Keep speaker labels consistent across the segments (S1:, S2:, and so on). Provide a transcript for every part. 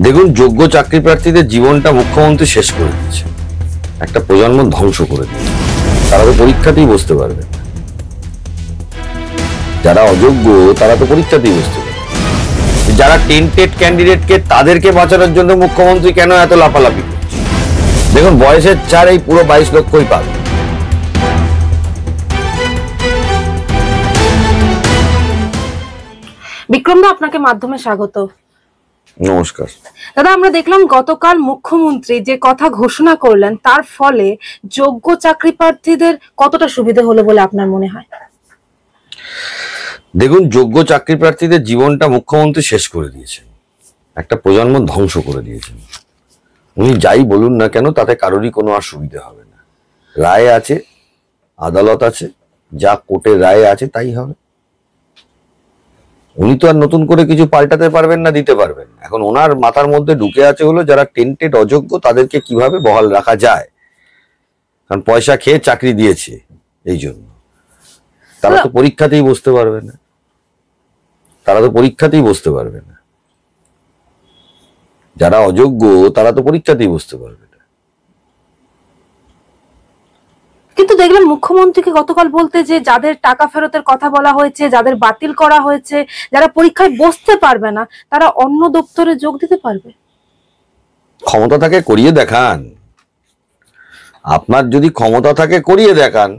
S1: দেখুন, যোগ্য চাকরি প্রার্থীদের জীবনটা মুখ্যমন্ত্রী শেষ করে দিয়েছে, একটা প্রজন্ম ধ্বংস করে দিয়েছে। তারা তো পরীক্ষাতেই বসতে পারবে না। যারা অযোগ্য তারা তো পরীক্ষাতেই বসতে পারবে। যারা টেন্টেড ক্যান্ডিডেটকে তাদেরকে বাঁচানোর জন্য মুখ্যমন্ত্রী কেন এত লাফালাফি করছে? দেখুন, বয়সের ছাড় এই পুরো 22 লক্ষই পাবে।
S2: বিক্রম দা, আপনাকে মাধ্যমে স্বাগত।
S1: নমস্কার
S2: দাদা, আমরা দেখলাম গতকাল মুখ্যমন্ত্রী যে কথা ঘোষণা করলেন তার ফলে যোগ্য চাকরি প্রার্থীদের কতটা সুবিধা হলো বলে আপনার মনে হয়?
S1: দেখুন, যোগ্য চাকরি প্রার্থীদের জীবনটা মুখ্যমন্ত্রী শেষ করে দিয়েছেন, একটা প্রজন্ম ধ্বংস করে দিয়েছেন। উনি যাই বলুন না কেন তাতে কারোরই কোনো আর সুবিধা হবে না। রায় আছে, আদালত আছে, যা কোর্টের রায় আছে তাই হবে। উনি তো আর নতুন করে কিছু পাল্টাতে পারবেন না, দিতে পারবেন। এখন ওনার মাথার মধ্যে ঢুকে আছে হলো যারা টেন্টেড অযোগ্য তাদেরকে কিভাবে বহাল রাখা যায়, কারণ পয়সা খেয়ে চাকরি দিয়েছে এই জন্য। তারা তো পরীক্ষাতেই বসতে পারবে না, যারা অযোগ্য তারা তো পরীক্ষাতেই বসতে পারবে না।
S2: কিন্তু দেখলাম মুখ্যমন্ত্রীকে গতকাল বলতে যে যাদের টাকা ফেরতের কথা বলা হয়েছে, যাদের বাতিল করা হয়েছে, যারা পরীক্ষায় বসতে পারবে না তারা অন্য দপ্তরে যোগ দিতে পারবে।
S1: ক্ষমতা থাকে করিয়ে দেখান। আপনার যদি ক্ষমতা থাকে করিয়ে দেখান।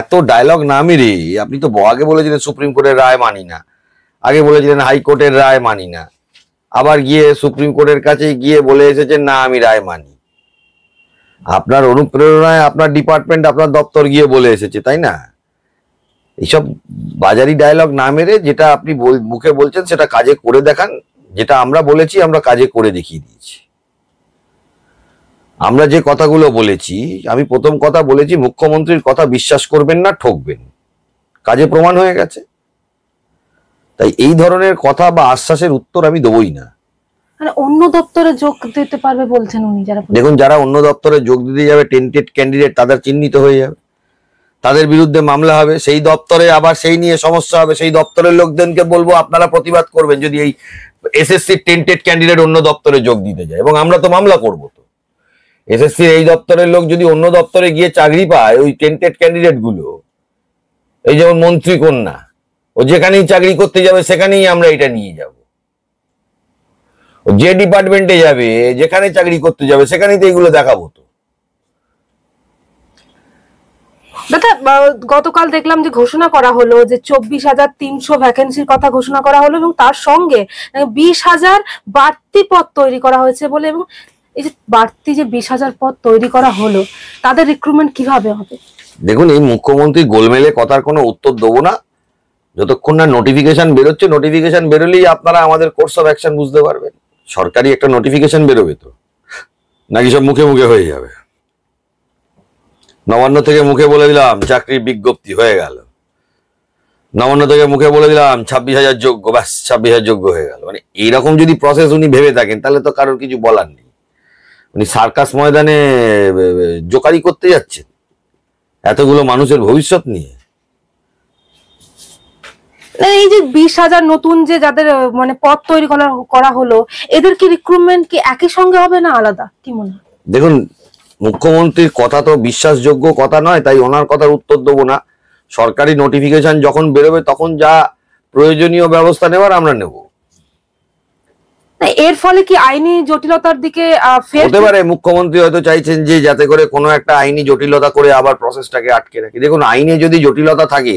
S1: এত ডায়লগ না মেরে আপনি তো আগে বলেছিলেন সুপ্রিম কোর্টের রায় মানি না, আগে বলেছিলেন হাইকোর্টের রায় মানি না, আবার গিয়ে সুপ্রিম কোর্টের কাছে গিয়ে বলে এসেছেন না আমি রায় মানি। আপনার অনুপ্রেরণায় আপনার ডিপার্টমেন্ট, আপনার দপ্তর গিয়ে বলে এসেছে, তাই না? এইসব বাজারি ডায়লগ না মেরে যেটা আপনি মুখে বলছেন সেটা কাজে করে দেখান। যেটা আমরা বলেছি আমরা কাজে করে দেখিয়ে দিয়েছি। আমরা যে কথাগুলো বলেছি, আমি প্রথম কথা বলেছি মুখ্যমন্ত্রীর কথা বিশ্বাস করবেন না, ঠকবেন। কাজে প্রমাণ হয়ে গেছে। তাই এই ধরনের কথা বা আশ্বাসের উত্তর আমি দেবই না।
S2: মানে অন্য দপ্তরে যোগ দিতে পারবে বলছেন উনি।
S1: দেখুন, যারা অন্য দপ্তরে যোগ দিতে যাবে টেন্টেড ক্যান্ডিডেট, তাদের চিহ্নিত হয়ে যাবে, তাদের বিরুদ্ধে মামলা হবে, সেই দপ্তরে আবার সেই নিয়ে সমস্যা হবে। সেই দপ্তরের লোকজনকে বলবো আপনারা প্রতিবাদ করবেন যদি এই এসএসসি টেন্টেড ক্যান্ডিডেট অন্য দপ্তরে যোগ দিতে যায়, এবং আমরা তো মামলা করবো। তো এসএসসি এই দপ্তরের লোক যদি অন্য দপ্তরে গিয়ে চাকরি পায়, ওই টেন্টেড ক্যান্ডিডেট গুলো, এই যেমন মন্ত্রী কন্যা, ও যেখানেই চাকরি করতে যাবে সেখানেই আমরা এটা নিয়ে যাব। যে ডিপার্টমেন্টে যাবে, যেখানে চাকরি করতে যাবে সেখানেই তো এগুলো দেখাবো। তো
S2: দাদা, গতকাল দেখলাম যে ঘোষণা করা হলো যে 24,300 ভ্যাকেন্সির কথা ঘোষণা করা হলো, এবং তার সঙ্গে 20,000 বাড়তি পদ তৈরি করা হয়েছে বলে। এবং এই যে বাড়তি যে 20,000 পদ তৈরি করা হলো, তাদের রিক্রুটমেন্ট কিভাবে হবে?
S1: দেখুন, এই মুখ্যমন্ত্রী গোলমেলে কথার কোনো উত্তর দেবো না যতক্ষণ না নোটিফিকেশন বেরোচ্ছে। নোটিফিকেশন বেরোলেই আপনারা আমাদের কোর্স অফ অ্যাকশন বুঝতে পারবেন। সরকারি একটা নোটিফিকেশন বেরোবে তো, নাকি সব মুখে মুখে হয়ে যাবে? নবান্ন থেকে মুখে বলে দিলাম চাকরির বিজ্ঞপ্তি হয়ে গেল, নবান্ন থেকে মুখে বলে দিলাম 26,000 যোগ্য, ব্যাস 26,000 যোগ্য হয়ে গেল। মানে এইরকম যদি প্রসেস উনি ভেবে থাকেন তাহলে তো কারোর কিছু বলার নেই। উনি সার্কাস ময়দানে জোকারি করতে যাচ্ছেন এতগুলো মানুষের ভবিষ্যৎ নিয়ে।
S2: এই যে 20,000 নতুন যে যাদের মানে পদ তৈরি করা হলো, এদের কি রিক্রুটমেন্ট কি একই সঙ্গে হবে না আলাদা, কি মনে হয়?
S1: দেখুন, মুখ্যমন্ত্রীর কথা তো বিশ্বাসযোগ্য কথা নয়, তাই ওনার কথার উত্তর দেবো না। সরকারি নোটিফিকেশন যখন বেরোবে তখন যা প্রয়োজনীয় ব্যবস্থা নেওয়ার আমরা নেব।
S2: এর ফলে কি আইনি জটিলতার দিকে
S1: হতে পারে? মুখ্যমন্ত্রী হয়তো চাইছেন যে যাতে করে কোনো একটা আইনি জটিলতা করে আবার প্রসেসটাকে আটকে রাখি। দেখুন, আইনে যদি জটিলতা থাকে,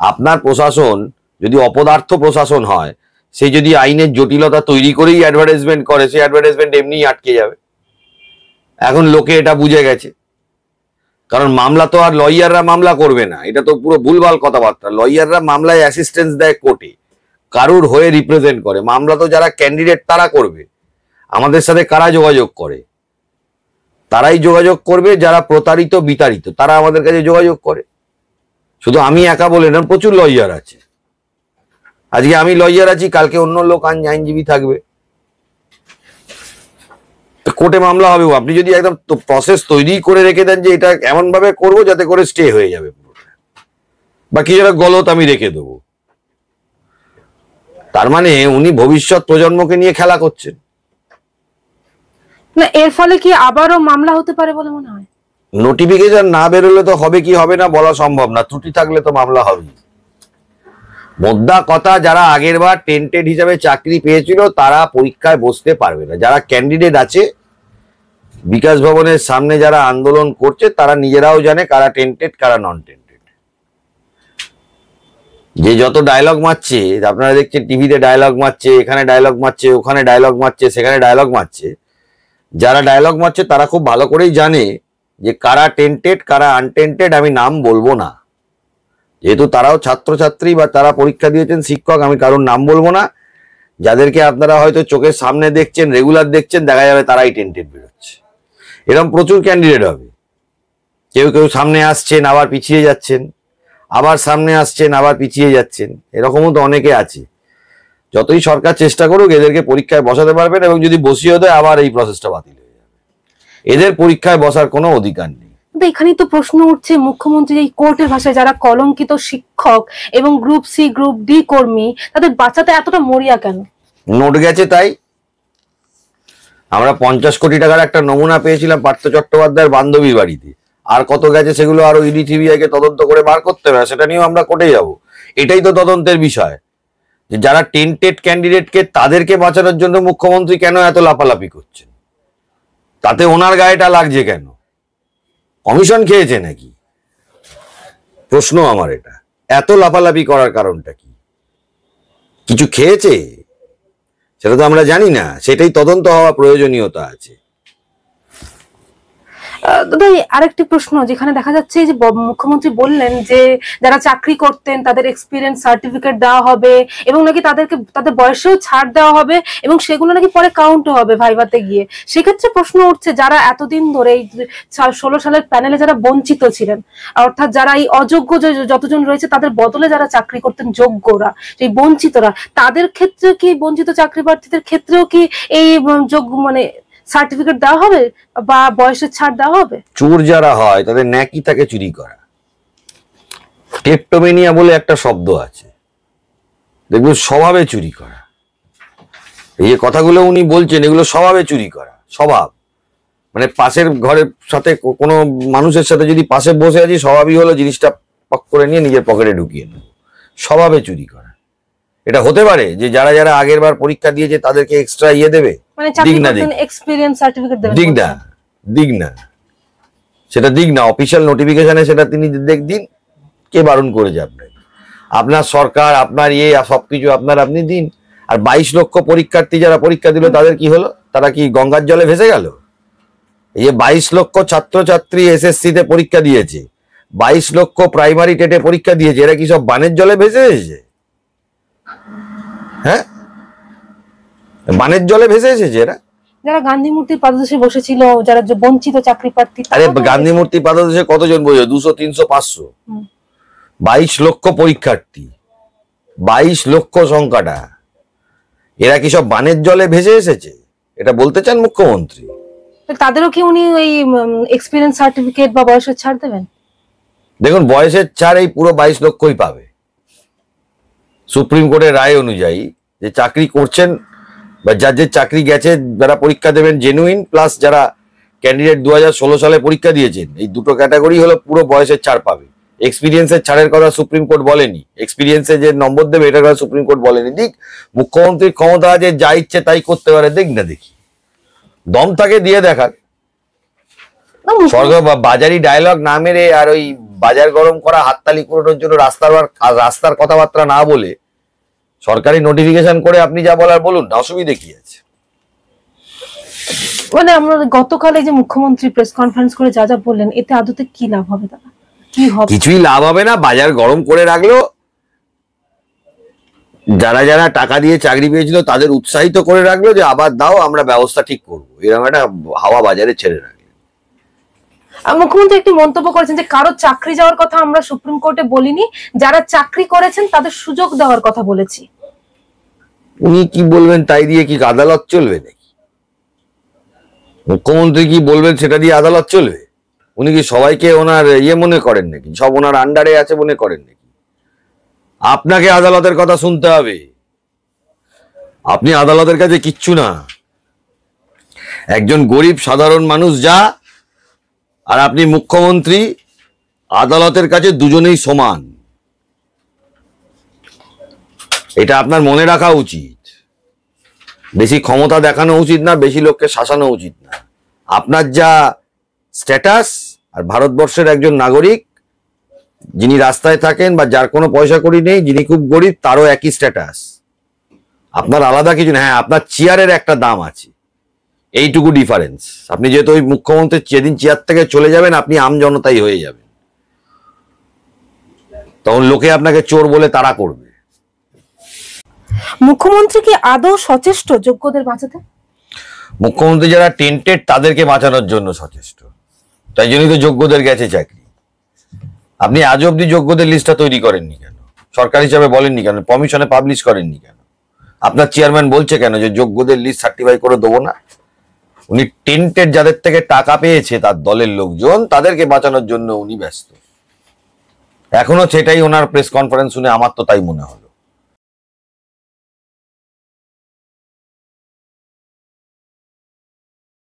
S1: আপনার প্রশাসন যদি অপদার্থ প্রশাসন হয়, সে যদি আইনের জটিলতা তৈরি করেই অ্যাডভার্টাইজমেন্ট করে, সেই অ্যাডভার্টাইজমেন্ট এমনিই আটকে যাবে। এখন লোকে এটা বুঝে গেছে, কারণ মামলা তো আর লয়াররা মামলা করবে না, এটা তো পুরো ভুলভাল কথাবার্তা। লয়াররা মামলায় অ্যাসিস্ট্যান্স দেয় কোর্টে, কারুর হয়ে রিপ্রেজেন্ট করে। মামলা তো যারা ক্যান্ডিডেট তারা করবে। আমাদের সাথে কারা যোগাযোগ করে? তারাই যোগাযোগ করবে যারা প্রতারিত বিতাড়িত, তারা আমাদের কাছে যোগাযোগ করে। শুধু আমি একা বলে না, প্রচুর লয়ার আছে। আজকে আমি লয়ার আছি, কালকে অন্য লোক আইনজীবী থাকবে, কোর্টে মামলা হবে। আপনি যদি একদম প্রসেস তৈরি করে রেখে দেন যে এটা এমন ভাবে করবো যাতে করে স্টে হয়ে যাবে, বা কি যেটা গলত আমি রেখে দেবো, তার মানে উনি ভবিষ্যৎ প্রজন্মকে নিয়ে খেলা করছেন।
S2: না এর ফলে কি আবারও মামলা হতে পারে বলে মনে হয়?
S1: নোটিফিকেশন না বেরোলে তো হবে কি হবে না বলা সম্ভব না, ত্রুটি থাকলে তো মামলা হবে। মোদ্দা কথা, যারা আগের বার টেন্টেড হিসাবে চাকরি পেয়েছিল তারা পরীক্ষায় বসতে পারবে না। যারা ক্যান্ডিডেট আছে বিকাশ ভবনের সামনে যারা আন্দোলন করছে তারা নিজেরাও জানে কারা টেন্টেড কারা নন টেন্টেড। যে যত ডায়লগ মারছে, আপনারা দেখছেন টিভিতে ডায়লগ মারছে, এখানে ডায়লগ মারছে, ওখানে ডায়লগ মারছে, সেখানে ডায়লগ মারছে, যারা ডায়লগ মারছে তারা খুব ভালো করেই জানে যে কারা টেন্টেড কারা আনটেন্টেড। আমি নাম বলবো না, যেহেতু তারাও ছাত্রছাত্রী বা তারা পরীক্ষা দিয়েছেন শিক্ষক, আমি কারোর নাম বলবো না। যাদেরকে আপনারা হয়তো চোখের সামনে দেখছেন, রেগুলার দেখছেন, দেখা যাবে তারাই টেন্টেড বেরোচ্ছে। এরকম প্রচুর ক্যান্ডিডেট হবে। কেউ কেউ সামনে আসছেন আবার পিছিয়ে যাচ্ছেন, আবার সামনে আসছেন আবার পিছিয়ে যাচ্ছেন, এরকমও তো অনেকে আছে। যতই সরকার চেষ্টা করুক এদেরকে পরীক্ষায় বসাতে পারবেন, এবং যদি বসিয়ে দেয় আবার এই প্রসেসটা বাতিল হয়ে যাবে। এদের পরীক্ষায় বসার কোনো অধিকার নেই।
S2: এখানেই তো প্রশ্ন উঠছে, মুখ্যমন্ত্রী এই কোর্টের ভাষায় যারা কলঙ্কিত শিক্ষক এবং গ্রুপ সি গ্রুপ ডি কর্মী তাদের বাঁচাতে এতটা মরিয়া কেন?
S1: নোট গেছে তাই। আমরা 50 কোটি টাকার একটা নমুনা পেয়েছিলাম পার্থ চট্টোপাধ্যায়ের বান্ধবীর বাড়িতে, আর কত গেছে সেগুলো আরো ইডি সিবিআই কে তদন্ত করে বার করতে হবে, সেটা নিয়েও আমরা কোর্টে যাব। এটাই তো তদন্তের বিষয়, যে যারা টেন্টেড ক্যান্ডিডেটকে তাদেরকে বাঁচানোর জন্য মুখ্যমন্ত্রী কেন এত লাফালাফি করছেন, তাতে ওনার গায়েটা লাগছে কেন? কমিশন খেয়েছে নাকি? প্রশ্ন আমার এটা। এত লাফালাফি করার কারণটা কি? কিছু খেয়েছে? সেটা তো আমরা জানি না, সেটাই তদন্ত হওয়া প্রয়োজনীয়তা আছে।
S2: দাদা আরেকটি প্রশ্ন, যেখানে দেখা যাচ্ছে যে মুখ্যমন্ত্রী বললেন যে যারা চাকরি করতেন তাদের এক্সপিরিয়েন্স সার্টিফিকেট দেওয়া হবে এবং নাকি তাদেরকে তাদের বয়সেও ছাড় দেওয়া হবে এবং সেগুলো নাকি পরে কাউন্টও হবে ভাইভাতে গিয়ে। সেক্ষেত্রে প্রশ্ন উঠছে, যারা এতদিন ধরে এই 16 সালের প্যানেলে যারা বঞ্চিত ছিলেন, অর্থাৎ যারা এই অযোগ্য যতজন রয়েছে তাদের বদলে যারা চাকরি করতেন যোগ্যরা, সেই বঞ্চিতরা, তাদের ক্ষেত্রে কি, বঞ্চিত চাকরি প্রার্থীদের ক্ষেত্রেও কি এই যোগ্য মানে সার্টিফিকেট দেওয়া হবে বা বয়সের ছাড় দেওয়া হবে?
S1: চোর যারা হয় তাদের ন্যাকি থাকে চুরি করা। ক্লেপ্টোমেনিয়া বলে একটা শব্দ আছে, দেখবেন স্বভাবে চুরি করা। এই যে কথাগুলো উনি বলছেন এগুলো স্বভাবে চুরি করা। স্বভাব মানে পাশের ঘরের সাথে কোনো মানুষের সাথে যদি পাশে বসে আছি, স্বভাবই হলো জিনিসটা পক করে নিয়ে নিজের পকেটে ঢুকিয়ে নেব। স্বভাবে চুরি করা। এটা হতে পারে যে যারা যারা আগের বার পরীক্ষা দিয়েছে তাদেরকে এক্সট্রা ইয়ে দেবে, দিক না, সেটা দিক না, অফিসিয়াল নোটিফিকেশনে সেটা তিনি দিন, কে বারণ করেছে আপনাকে? আপনার সরকার, আপনার ইয়ে সবকিছু আপনি দিন। আর 22 লক্ষ পরীক্ষার্থী যারা পরীক্ষা দিল তাদের কি হলো? তারা কি গঙ্গার জলে ভেসে গেল? এই যে 22 লক্ষ ছাত্রছাত্রী এসএসসি তে পরীক্ষা দিয়েছে, 22 লক্ষ প্রাইমারি টেটে পরীক্ষা দিয়েছে, এরা কি সব বানের জলে ভেসে এসেছে? হ্যাঁ, বানের জলে ভেসে এসেছে এরা?
S2: যারা গান্ধী মূর্তির পাদদেশে বসেছিল, যারা বঞ্চিত চাকরি প্রার্থী।
S1: আরে গান্ধী মূর্তির পাদদেশে কতজন বসে? 200, 300, 500। 22 লক্ষ পরীক্ষার্থী, 22 লক্ষ সংখ্যাটা, এরা কি সব বানের জলে ভেসে এসেছে? এটা বলতে চান মুখ্যমন্ত্রী?
S2: তাদেরও কি উনি ওই এক্সপিরিয়েন্স সার্টিফিকেট বা বয়সের ছাড় দেবেন?
S1: দেখুন, বয়সের ছাড় এই পুরো 22 লক্ষই পাবে। সুপ্রিম কোর্টের রায় অনুযায়ী যে চাকরি করছেন বা যাদের চাকরি গেছে, যারা পরীক্ষা দেবেন জেনুইন, প্লাস যারা ক্যান্ডিডেট 2016 সালে পরীক্ষা দিয়েছেন, এই দুটো ক্যাটাগরি হলো পুরো বয়সের ছাড় পাবে। এক্সপিরিয়েন্সের ছাড়ের কথা সুপ্রিম কোর্ট বলেনি, এক্সপিরিয়েন্সে যে নম্বর দেবে এটার কথা সুপ্রিম কোর্ট বলেনি। দিক, মুখ্যমন্ত্রীর ক্ষমতা আছে, যা ইচ্ছে তাই করতে পারে, দেখ না দেখি, দম থাকে দিয়ে দেখার। সরকার বাজারি ডায়লগ না মেরে আর ওই বাজার গরম করা হাততালি কুড়োনোর জন্য রাস্তার কথাবার্তা না বলে সরকারি নোটিফিকেশন করে আপনি যা বলার বলুন, অসুবিধে কি আছে?
S2: মানে আমরা গতকালে যে মুখ্যমন্ত্রী প্রেস কনফারেন্স করে যা যা বললেন, এতে আদতে কি লাভ হবে দাদা? কি হবে? কিছুই
S1: লাভ হবে না। বাজার গরম করে রাখলো, যারা যারা টাকা দিয়ে চাকরি পেয়েছিল তাদের উৎসাহিত করে রাখলো যে আবার দাও, আমরা ব্যবস্থা ঠিক করবো, এরকম একটা হাওয়া বাজারে ছেড়ে রাখলো।
S2: মুখ্যমন্ত্রী একটি মন্তব্য করেছেন যে কারো চাকরি যাওয়ার কথা আমরা সুপ্রিম কোর্টে বলিনি, যারা চাকরি করেছেন তাদের সুযোগ দেওয়ার কথা বলেছি।
S1: উনি কি বলবেন তাই দিয়ে কি আদালত চলবে নাকি? মুখ্যমন্ত্রী কি বলবেন সেটা দিয়ে আদালত চলবে? উনি কি সবাইকে ওনার ইয়ে মনে করেন নাকি? সব ওনার আন্ডারে আছে মনে করেন নাকি? আপনাকে আদালতের কথা শুনতে হবে, আপনি আদালতের কাছে কিচ্ছু না। একজন গরিব সাধারণ মানুষ যা, আর আপনি মুখ্যমন্ত্রী, আদালতের কাছে দুজনেই সমান। এটা আপনার মনে রাখা উচিত। বেশি ক্ষমতা দেখানো উচিত না, বেশি লোককে শাসানো উচিত না। আপনার যা স্ট্যাটাস, আর ভারতবর্ষের একজন নাগরিক যিনি রাস্তায় থাকেন বা যার কোনো পয়সা কড়ি নেই, যিনি খুব গরিব, তারও একই স্ট্যাটাস। আপনার আলাদা কিছু না। হ্যাঁ, আপনার চেয়ারের একটা দাম আছে, এইটুকু ডিফারেন্স। আপনি যেহেতু ওই মুখ্যমন্ত্রী যেদিন চেয়ার থেকে চলে যাবেন, আপনি আম জনতাই হয়ে যাবেন। তখন লোকে আপনাকে চোর বলে তাড়া করবে।
S2: মুখ্যমন্ত্রী কি আদৌ সচেষ্ট যোগ্যদের বাঁচাতে?
S1: মুখ্যমন্ত্রী যারা টেন্টেড তাদেরকে বাঁচানোর জন্য সচেষ্ট, তাই জন্যই তো যোগ্যদের গেছে চাকরি। আপনি আজ অব্দি যোগ্যদের লিস্টটা তৈরি করেননি কেন? সরকার হিসাবে বলেননি কেন? কমিশনে পাবলিশ করেননি কেন? আপনার চেয়ারম্যান বলছে কেন যে যোগ্যদের লিস্ট সার্টিফাই করে দেবো না? উনি টেন্টেড যাদের থেকে টাকা পেয়েছে তার দলের লোকজন, তাদেরকে বাঁচানোর জন্য উনি ব্যস্ত। এখনো সেটাই ওনার প্রেস কনফারেন্স শুনে আমার তো তাই মনে হলো।